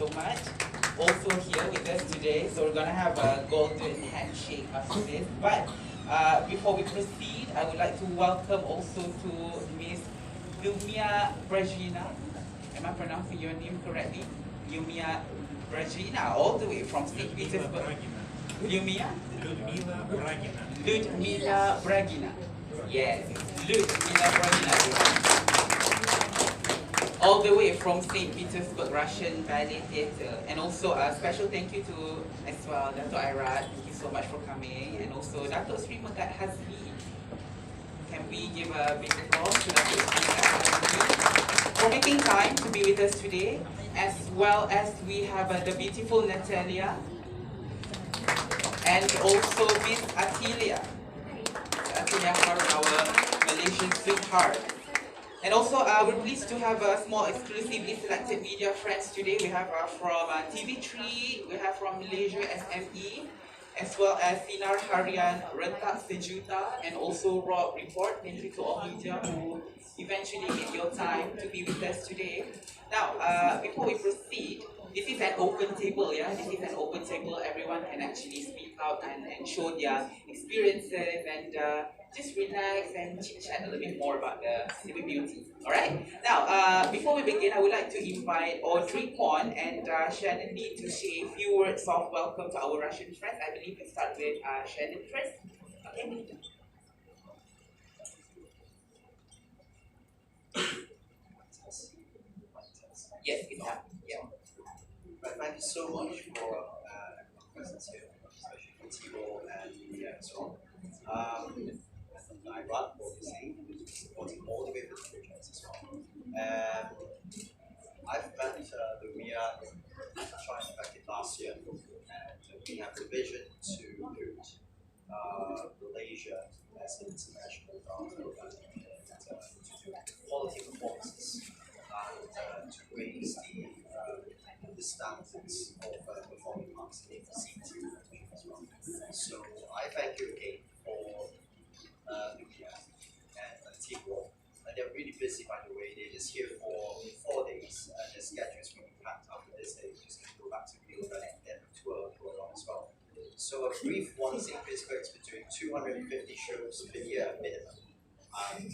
so much. Also here with us today, so we're gonna have a golden handshake after this. But before we proceed, I would like to welcome also to Miss Bragina. Am I pronouncing your name correctly? Bragina, all the way from St. Petersburg. Lyudmila Bragina. Yes, Lyudmila Bragina. All the way from St. Petersburg, Russian Ballet Theatre. And also a special thank you to, as well, Dato Ayrat. Thank you so much for coming. And also Dato Megat Hadzlie. Can we give a big applause to Dato Megat Hadzlie for making time to be with us today, as well as we have the beautiful Natalia and also Miss Attilia. Attilia for our Malaysian sweetheart. And also, we're pleased to have a small exclusively selected media friends today. We have from TV3, we have from Malaysia SME, as well as Sinar Harian Rentak Sejuta, and also Raw Report. Thank you to all media who eventually get your time to be with us today. Now, before we proceed, this is an open table, yeah? This is an open table. Everyone can actually speak out and show their experiences and just relax and chit-chat a little bit more about the civil beauty. Alright? Now, before we begin, I would like to invite Audrey, Kwan, and Shannon to say a few words of welcome to our Russian friends. I believe we start with Shannon first. Okay? Yes, it's up. Yeah. Thank you so much for your presence here, especially for Timur and Megat as well. Ayrat, obviously, supporting all the way with the projects as well. I've met Lyudmila trying back in last year, and we have the vision to put Malaysia as an international dance program and to do quality performances and to raise the standards of performing arts in the CT as well. So I thank you again for Lyudmila and Timur. They're really busy, by the way. They're just here for 4 days. Their schedules will be packed after this. They just can go back to Rio and then tour along as well. So a brief one, St. Petersburg is doing 250 shows per year minimum, and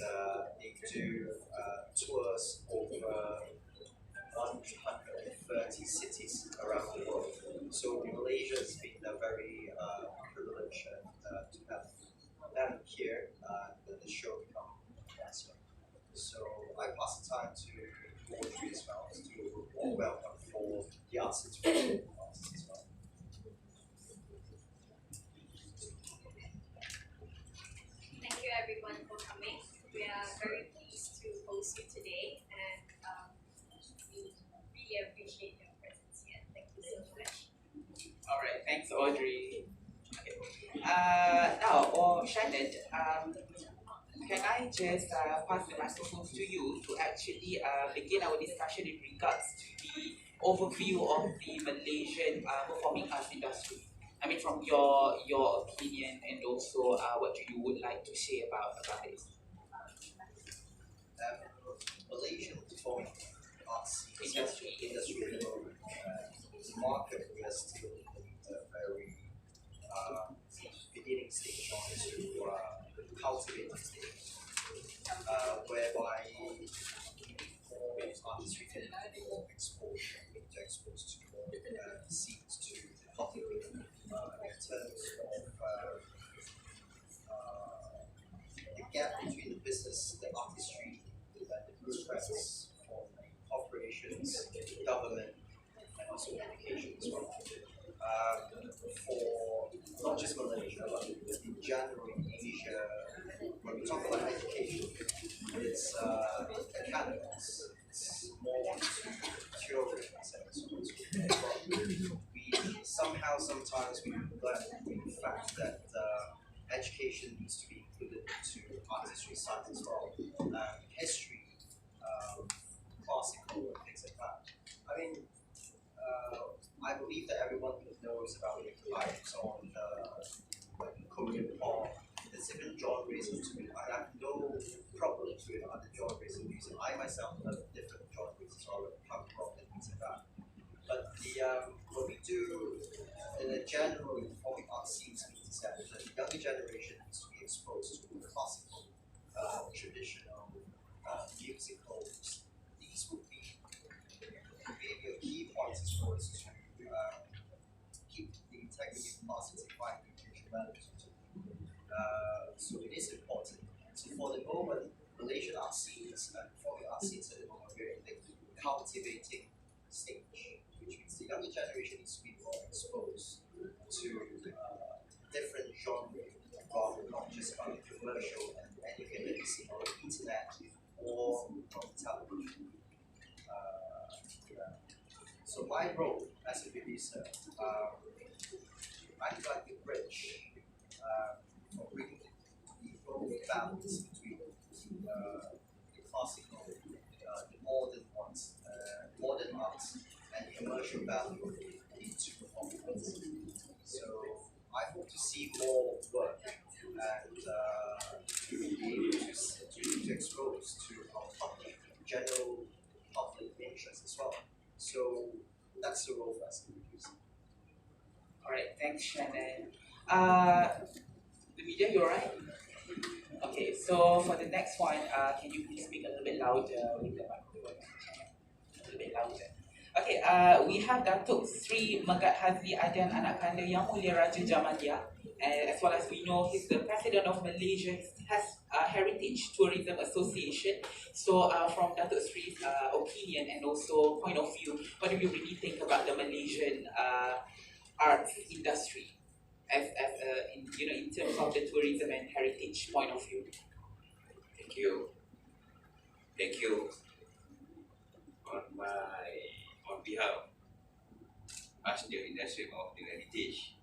they do tours over 130 cities around the world. So Malaysia has been a very privileged to have them here, and the show become so. So I pass the time to Audrey as well to do a warm welcome for the artists as well. Thank you everyone for coming. We are very pleased to host you today, and we really appreciate your presence here. Thank you so much. All right, thanks, Audrey. Okay. Now, Shannon, can I just pass the microphone to you to actually begin our discussion in regards to the overview of the Malaysian performing arts industry? I mean, from your opinion, and also what you would like to say about this. Malaysian performing arts industry market, we are still in a very beginning stage to cultivate the stage, whereby artistry can more exposure, to expose to more scenes to the public in terms of the gap between the business, the artistry, and the bureaucrats from corporations, government, and also education as well. For not just Malaysia, but in general in Asia, when we talk about education, it's academics, it's more to theory in a sense. We somehow sometimes we neglect the fact that education needs to be included into artistry science as well, history, classical, and things like that. I mean, I believe that everyone knows about the lives on Korean pop. There's different genres of music. I have no problem with other genres of music. I myself love different genres as well, like punk rock and things like that. But What we do in a general performing arts scene means that the younger generation needs to be exposed to classical, traditional musicals. These would be maybe a key point is for us to keep the integrity of positive education values. So it is important. So for the moment, Malaysian art scenes and performing art scenes at the moment we're in the cultivating stage, which means the younger generation needs to be more exposed to different genres, rather not just about the commercial and anything that you see on the internet or on television. So my role as a producer, I'm like the bridge for bringing the both balance between the classical, the modern ones, modern arts, and commercial value into performance. So I hope to see more work and to be able to expose to our public, general public interest as well. So that's the role for us as a producer. Alright, thanks Shannon. The media, you alright? Okay, so for the next one, can you please speak a little bit louder with the microphone? A little bit louder. Okay, we have Datuk Sri Megat Hadzlie Adlan Anakanda Yang Mulia Raja Jamaliah, and as well as we know, he's the president of Malaysia, has Heritage Tourism Association. So from Datuk Sri's opinion and also point of view, what do you really think about the Malaysian arts industry as in terms of the tourism and heritage point of view? Thank you. On behalf as the industry of the heritage.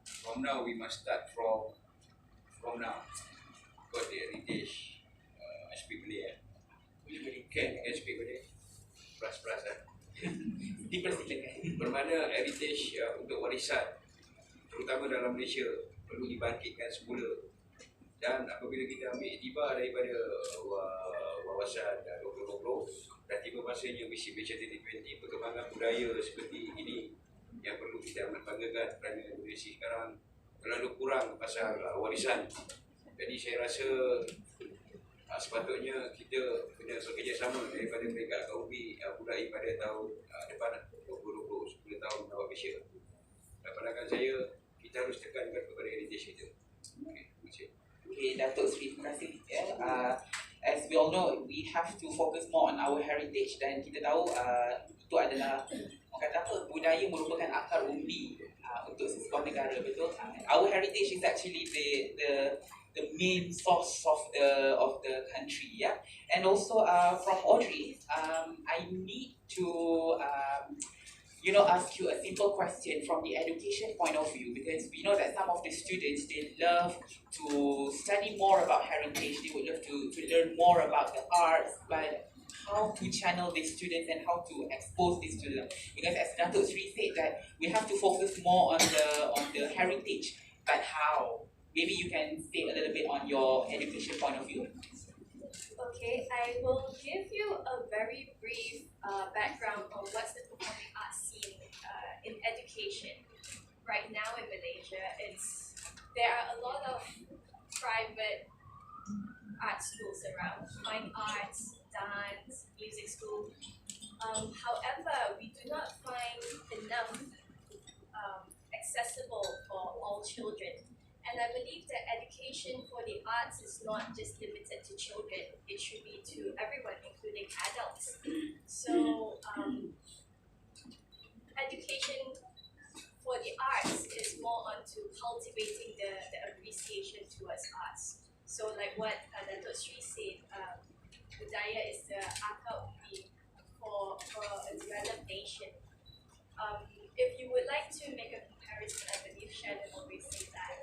From now we must start from now. Because the heritage, I speak Malay. Can speak Malay? Plus. Dipersilakan. Bermakna heritage untuk warisan, terutama dalam Malaysia, perlu dibangkitkan semula. Dan apabila kita ambil iktibar daripada wawasan 2020, dah tiba masanya Vision 2020, perkembangan budaya seperti ini yang perlu kita amat banggakan kerana Indonesia sekarang terlalu kurang pasal warisan. Jadi saya rasa sepatutnya kita kena bekerjasama daripada peringkat KUB mulai pada tahun depan 2020, 10 tahun awal Malaysia. Dan pandangan saya, kita harus tekankan kepada heritage kita. Okay, terima kasih. Okay, Datuk Sri, terima kasih. As we all know, we have to focus more on our heritage dan kita tahu itu adalah kata apa, budaya merupakan akar umbi untuk sesebuah negara, betul? Our heritage is actually the main source of the country, yeah. And also from Audrey, I need to ask you a simple question from the education point of view, because we know that some of the students, they love to study more about heritage, they would love to learn more about the arts, but how to channel these students and how to expose these to them. Because as Datuk Sri said that we have to focus more on the heritage, but how? Maybe you can say a little bit on your education point of view. Okay, I will give you a very brief background on what's the performing arts scene in education. Right now in Malaysia, there are a lot of private art schools around, fine arts, dance, music school. However, we do not find enough accessible for all children. And I believe that education for the arts is not just limited to children, it should be to everyone, including adults. So, education for the arts is more onto cultivating the appreciation towards arts. So like what Dato Sri said, Budaya is the akar umbi for a developed nation. If you would like to make a comparison, I believe Shannon always says that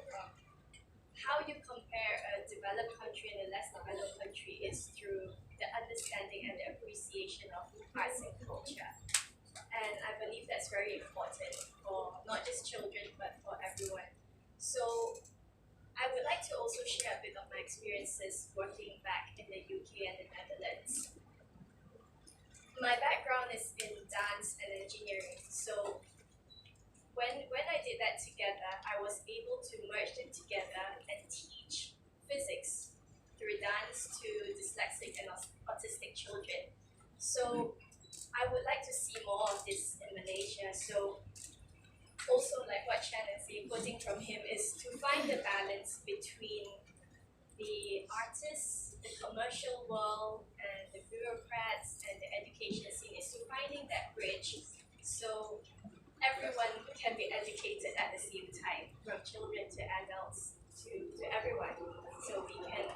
how you compare a developed country and a less developed country is through the understanding and the appreciation of arts and culture. And I believe that's very important for not just children but for everyone. So I would like to also share a bit of my experiences working back in the UK and the Netherlands. My background is in dance and engineering. did that together, I was able to merge them together and teach physics through dance to dyslexic and autistic children. So I would like to see more of this in Malaysia. So also like what Shannon said, quoting from him, is to find the balance between the artists, the commercial world, and the bureaucrats and the education scene, is to finding that bridge so everyone can be educated at the same time, from children to adults to everyone. So we can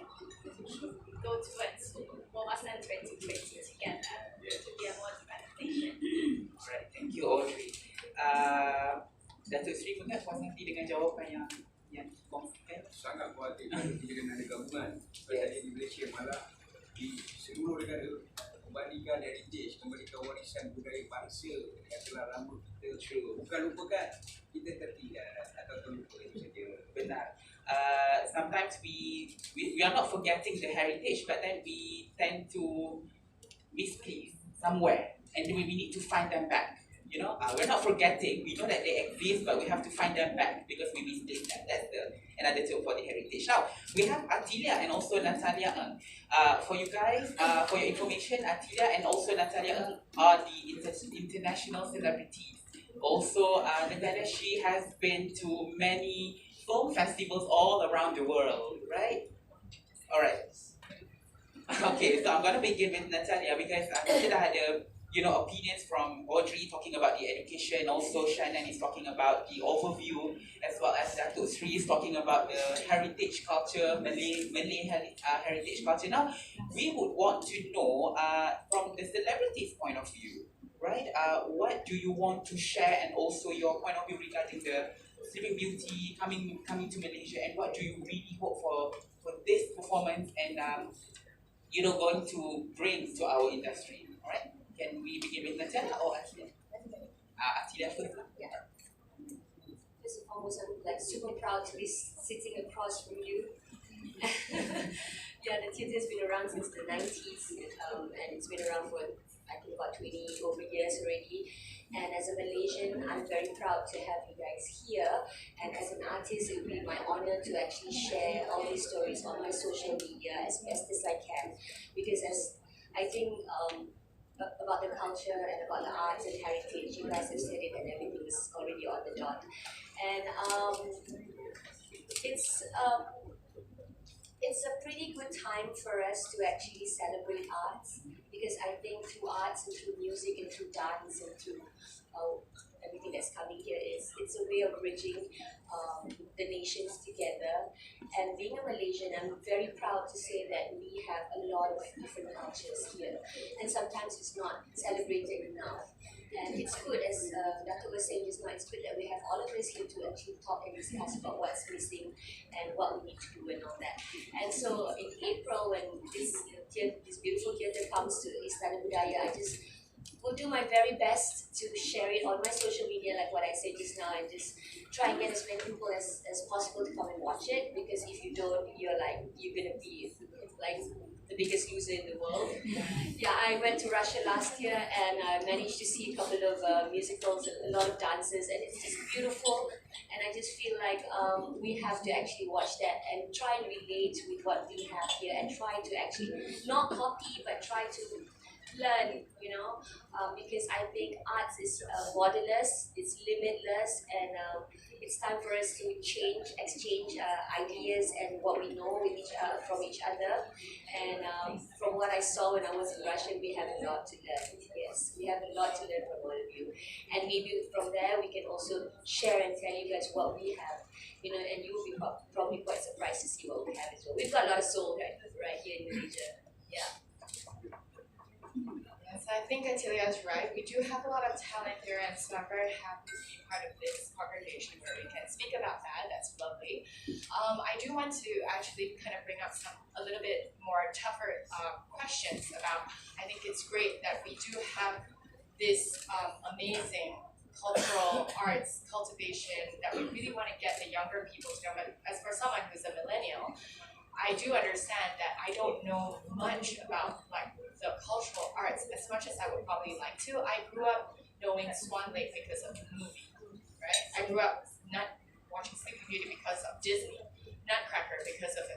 go towards Wawasan 2020 together to be a more developed nation. Alright, thank you Audrey. Datuk Seri Megat puas hati dengan jawapan yang kongsikan. Sangat kuatir kalau kita kena ada gabungan. Sebab di Malaysia malah di seluruh negara kembalikan heritage, kembalikan warisan budaya bangsa yang telah lama kita bukan lupakan, kita tertinggal atau terlupa itu saja. Benar. Sometimes we are not forgetting the heritage, but then we tend to misplace somewhere, and then we need to find them back. You know, we're not forgetting. We know that they exist, but we have to find them back because we misplaced them. That's another term for the heritage. Now we have Atilia and also Natalia Ng. For you guys, for your information, Atilia and also Natalia Ng are the international celebrities. Also, Natalia, she has been to many film festivals all around the world, right? All right. Okay, so I'm gonna begin with Natalia because kita ada opinions from Audrey talking about the education. Also, Shannon is talking about the overview, as well as Datuk Sri is talking about the heritage culture, Malay heritage culture. Now, we would want to know from the celebrities' point of view, right? What do you want to share, and also your point of view regarding the Sleeping Beauty coming to Malaysia, and what do you really hope for this performance and going to bring to our industry, all right? Can we begin with Natalia or Atilia? Atilia first. Yeah. First and foremost, I'm super proud to be sitting across from you. Yeah, the theatre has been around since the 90s, and it's been around for I think about 20 over years already. And as a Malaysian, I'm very proud to have you guys here. And as an artist, it will be my honor to actually share all these stories on my social media as best as I can, because as I think about the culture and about the arts and heritage, you guys have said it and everything is already on the dot. And it's a pretty good time for us to actually celebrate arts, because I think through arts and through music and through dance and through everything that's coming here, it's a way of bridging the nations together. And being a Malaysian, I'm very proud to say that we have a lot of different cultures here, and sometimes it's not celebrated enough. And it's good, as Dato was saying just now, it's good that we have all of us here to actually talk and discuss about what's missing and what we need to do and all that. And so in April, when this beautiful theatre comes to Istana Budaya, I just will do my very best to share it on my social media, like what I said just now, and just try and get as many people as possible to come and watch it, because if you don't, you're gonna be like the biggest loser in the world. Yeah, I went to Russia last year and I managed to see a couple of musicals, a lot of dances, and it's just beautiful. And I just feel like we have to actually watch that and try and relate with what we have here, and try to actually not copy, but try to learn, because I think arts is borderless, it's limitless, and it's time for us to exchange ideas and what we know from each other. And from what I saw when I was in Russia, we have a lot to learn. Yes, we have a lot to learn from all of you, and maybe from there we can also share and tell you guys what we have, and you will be probably quite surprised to see what we have as well. We've got a lot of soul right here in Malaysia. Yeah. Yes, I think Atilia is right. We do have a lot of talent here, and so I'm very happy to be part of this congregation where we can speak about that. That's lovely. I do want to actually kind of bring up a little bit more tougher questions about. I think it's great that we do have this amazing cultural arts cultivation that we really want to get the younger people to know. But as for someone who's a millennial, I do understand that I don't know much about the cultural arts as much as I would probably like to. I grew up knowing Swan Lake because of the movie, right? I grew up not watching Sleeping Beauty because of Disney, Nutcracker because of a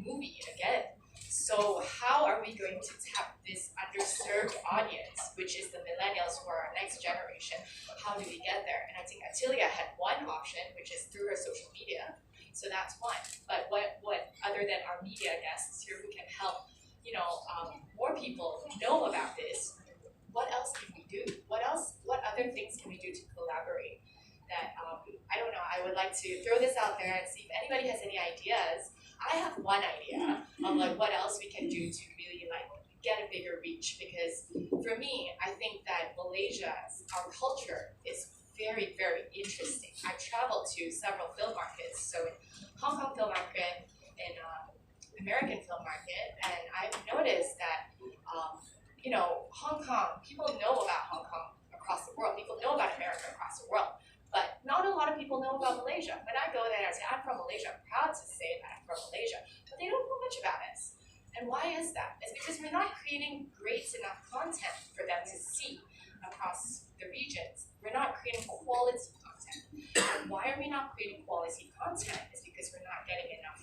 movie again. So how are we going to tap this underserved audience, which is the millennials who are our next generation? How do we get there? And I think Attilia had one option, which is through her social media. So that's one. But what other than our media guests here who can help, more people know about this, what else can we do? What other things can we do to collaborate? That I don't know. I would like to throw this out there and see if anybody has any ideas. I have one idea of what else we can do to really get a bigger reach, because for me, I think that Malaysia, our culture is very, very interesting. I've traveled to several film markets, so in Hong Kong film market, in American film market, and I've noticed that Hong Kong, people know about Hong Kong across the world. People know about America across the world. But not a lot of people know about Malaysia. When I go there and I say, I'm from Malaysia, I'm proud to say that I'm from Malaysia. But they don't know much about us. And why is that? It's because we're not creating great enough content for them to see across the regions. We're not creating quality content. And why are we not creating quality content? It's because we're not getting enough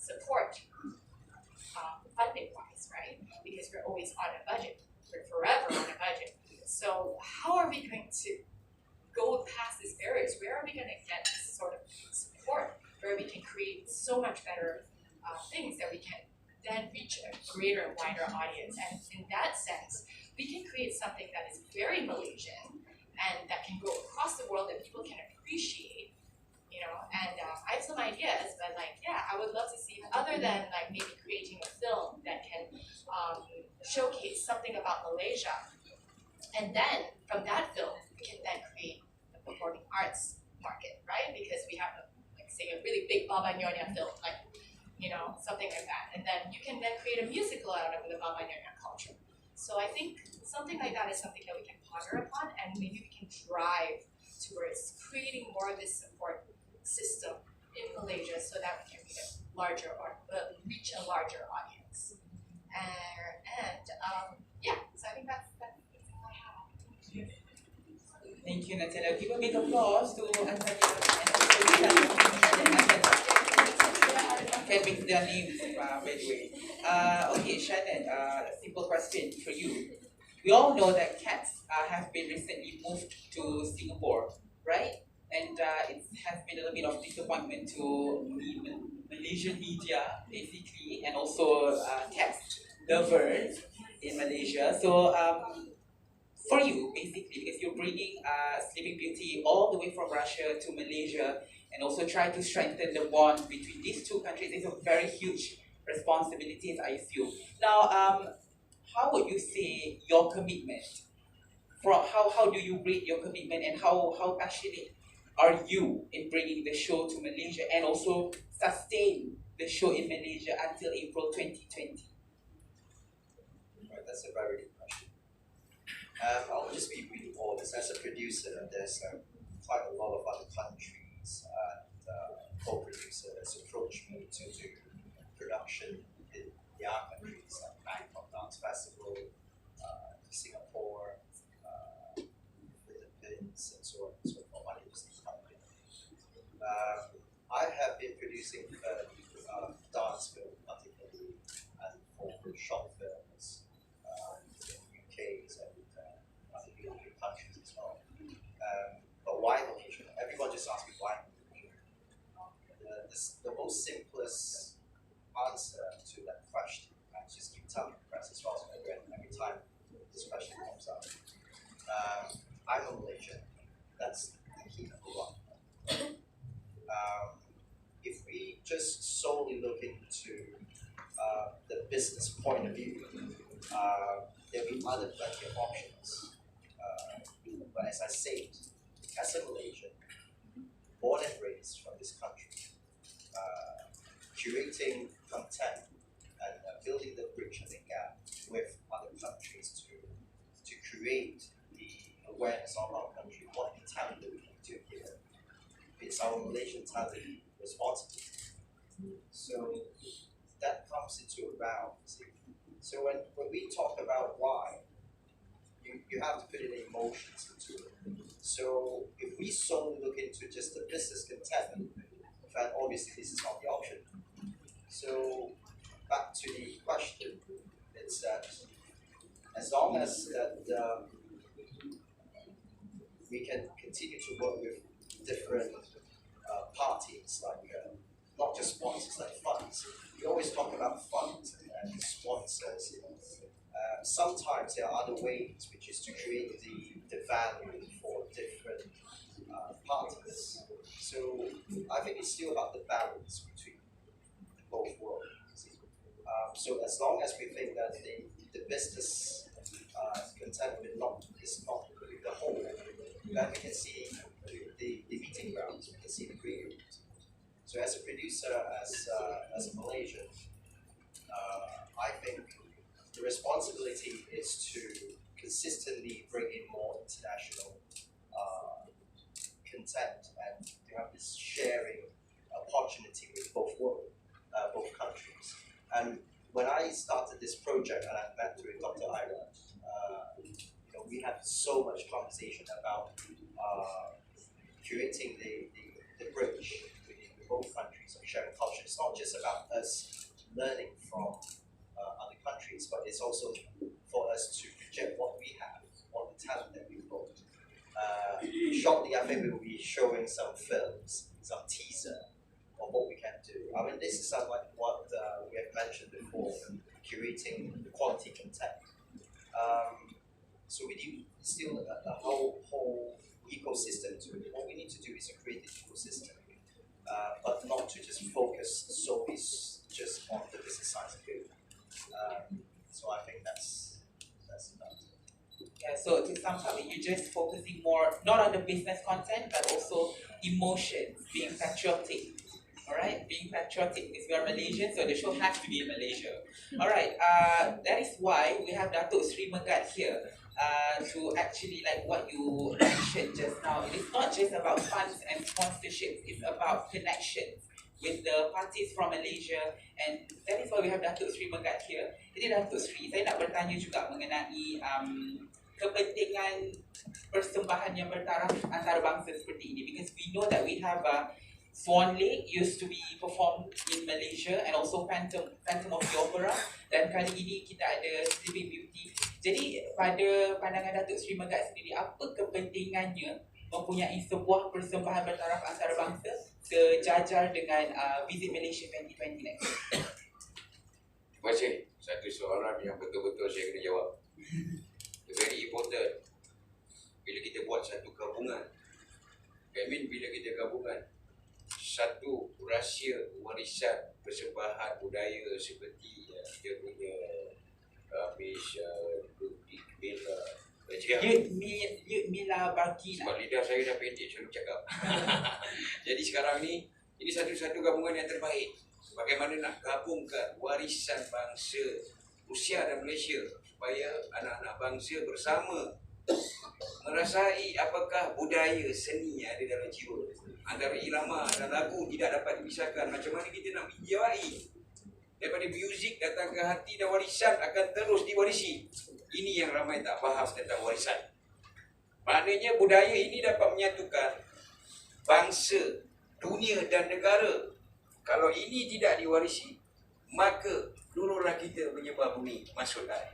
support, funding-wise, right? Because we're always on a budget. We're forever on a budget. So how are we going to go past these barriers? Where are we going to get this sort of support where we can create so much better things that we can then reach a greater, wider audience? And in that sense, we can create something that is very Malaysian and that can go across the world that people can appreciate, and I have some ideas, but I would love to see, other than maybe creating a film that can showcase something about Malaysia. And then from that film, we can then create the performing arts market, right? Because we have, say, a really big Baba Nyonya film, something like that. And then you can then create a musical out of the Baba Nyonya culture. So I think something like that is something that we can ponder upon, and maybe we can drive towards creating more of this support system in Malaysia so that we can reach a larger audience. So I think that's all I have. Thank you, Natalia. Give a big applause to Natalia. Can mix their names, by the way. Okay, Shannon, simple question for you. We all know that cats have been recently moved to Singapore, right? And it has been a little bit of disappointment to Malaysian media, basically, and also cats lovers in Malaysia. So, for you, basically, because you're bringing Sleeping Beauty all the way from Russia to Malaysia, and also try to strengthen the bond between these two countries, is a very huge responsibility, I assume. Now, how would you say your commitment? How do you rate your commitment, and how passionate are you in bringing the show to Malaysia and also sustain the show in Malaysia until April 2020? Right, that's a very good question. I'll just be really honest. As a producer, there's quite a lot of other countries and co-producers approach me to do production in their countries, like Bangkok Dance Festival, Singapore, Philippines, and so on and so forth. I have been producing dance film, particularly, and for short films in the UK and other European countries as well. But why Malaysia? Everyone just asks me why Malaysia. The most simplest answer to that question, I just keep telling the press as well as every time this question comes up. I'm a Malaysian. That's the key number one. If we just solely look into the business point of view, there'll be other plenty of options. But as I said, as a Malaysian, born and raised from this country, curating content and building the bridge and the gap with other countries to create the awareness of our country, what the talent that we can do here. It's our Malaysian talent responsibility. So that comes into a round. So when we talk about why, you have to put in emotions into it. So if we solely look into just the business content, then obviously this is not the option. So back to the question, it's that as long as that we can continue to work with different parties, like not just sponsors, like funds. We always talk about funds and sponsors. Sometimes there are other ways, which is to create the value for different parties. So I think it's still about the balance between both worlds. So as long as we think that the business content is not the whole, then we can see the meeting grounds, we can see the green room. So as a producer, as a Malaysian, I think the responsibility is to consistently bring in more international content and to have this sharing opportunity with both countries. And when I started this project and I met with Dr. Ayrat, we had so much conversation about curating the bridge between both countries of sharing culture. It's not just about us learning from other countries, but it's also for us to project what we have, what the talent that we've got. Shortly, I think we will be showing some films, some teaser of what we can do. I mean, this is like what we have mentioned before, curating the quality content. So we need still a whole ecosystem to it. What we need to do is to create this ecosystem, but not to just focus solely just on the business side of it. So I think that's about it. Yeah, so to sum up, you're just focusing more not on the business content but also emotions, being patriotic. Alright, being patriotic because we are Malaysian, so the show has to be in Malaysia. Alright, that is why we have Datuk Sri Megat here to actually, like what you mentioned just now, it is not just about funds and sponsorships, it's about connections with the parties from Malaysia, and that is why we have Datuk Sri Megat here. Jadi Datuk Sri, saya nak bertanya juga mengenai kepentingan persembahan yang bertaraf antarabangsa seperti ini, because we know that we have Swan Lake used to be performed in Malaysia and also Phantom of the Opera, dan kali ini kita ada Sleeping Beauty. Jadi pada pandangan Datuk Sri Megat sendiri, apa kepentingannya mempunyai sebuah persembahan bertaraf antarabangsa sejajar dengan Visit Malaysia 2020 next? Terima kasih. Satu soalan yang betul-betul saya kena jawab. It's very important. Bila kita buat satu gabungan, bila kita gabungan satu rahsia warisan persembahan budaya seperti dia punya Lyudmila Bragina. Sebab lidah saya dah pendek selalu cakap. Jadi sekarang ni, ini satu-satu gabungan yang terbaik. Bagaimana nak gabungkan warisan bangsa Rusia dan Malaysia supaya anak-anak bangsa bersama merasai apakah budaya seni yang ada dalam jiwa. Antara irama dan lagu tidak dapat dipisahkan. Macam mana kita nak menjiwai daripada muzik datang ke hati dan warisan akan terus diwarisi. Ini yang ramai tak faham tentang warisan. Maknanya budaya ini dapat menyatukan bangsa, dunia dan negara. Kalau ini tidak diwarisi, maka dululah kita menyebar bumi masuk air.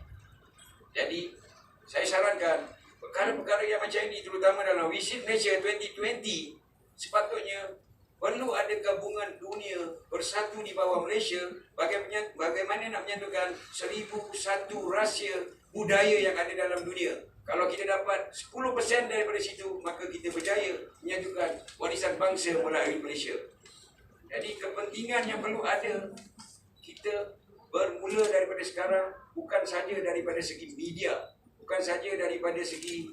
Jadi saya sarankan perkara-perkara yang macam ini, terutama dalam Visit Malaysia 2020, sepatutnya perlu ada gabungan dunia bersatu di bawah Malaysia. Bagaimana nak menyatukan 1001 rahsia budaya yang ada dalam dunia. Kalau kita dapat 10% daripada situ, maka kita berjaya menyatukan warisan bangsa melalui Malaysia. Jadi kepentingan yang perlu ada, kita bermula daripada sekarang, bukan saja daripada segi media, bukan saja daripada segi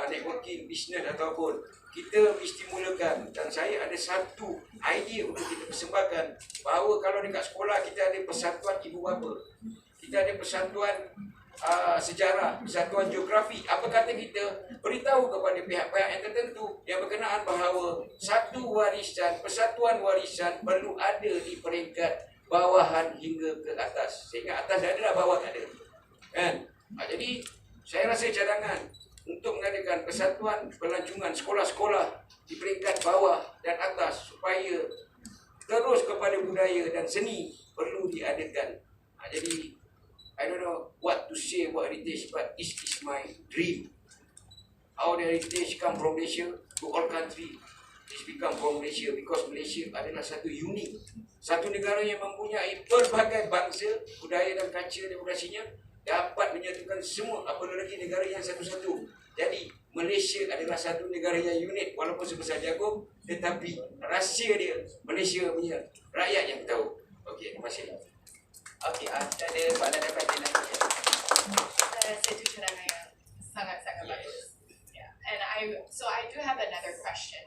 networking, bisnes ataupun, kita mesti mulakan. Dan saya ada satu idea untuk kita persembahkan, bahawa kalau dekat sekolah kita ada persatuan ibu bapa, kita ada persatuan sejarah, persatuan geografi. Apa kata kita beritahu kepada pihak-pihak yang tertentu yang berkenaan bahawa satu warisan, persatuan warisan perlu ada di peringkat bawahan hingga ke atas. Sehingga atas dah ada, bawah tak ada. Kan? Jadi saya rasa cadangan untuk mengadakan persatuan pelancongan sekolah-sekolah di peringkat bawah dan atas supaya terus kepada budaya dan seni perlu diadakan. Jadi I don't know what to say about heritage, but this is my dream. Our heritage come from Malaysia to all country. It's become from Malaysia because Malaysia adalah satu unik, satu negara yang mempunyai pelbagai bangsa, budaya dan culture demokrasinya dapat menyatukan semua, apatah lagi negara yang satu-satu. Jadi Malaysia adalah satu negara yang unik walaupun sebesar jagung, tetapi rahsia dia Malaysia punya rakyat yang tahu. Okey, terima kasih. Okey, ada soalan daripada lagi. Saya tu cara yang sangat-sangat bagus. Yeah. And I do have another question.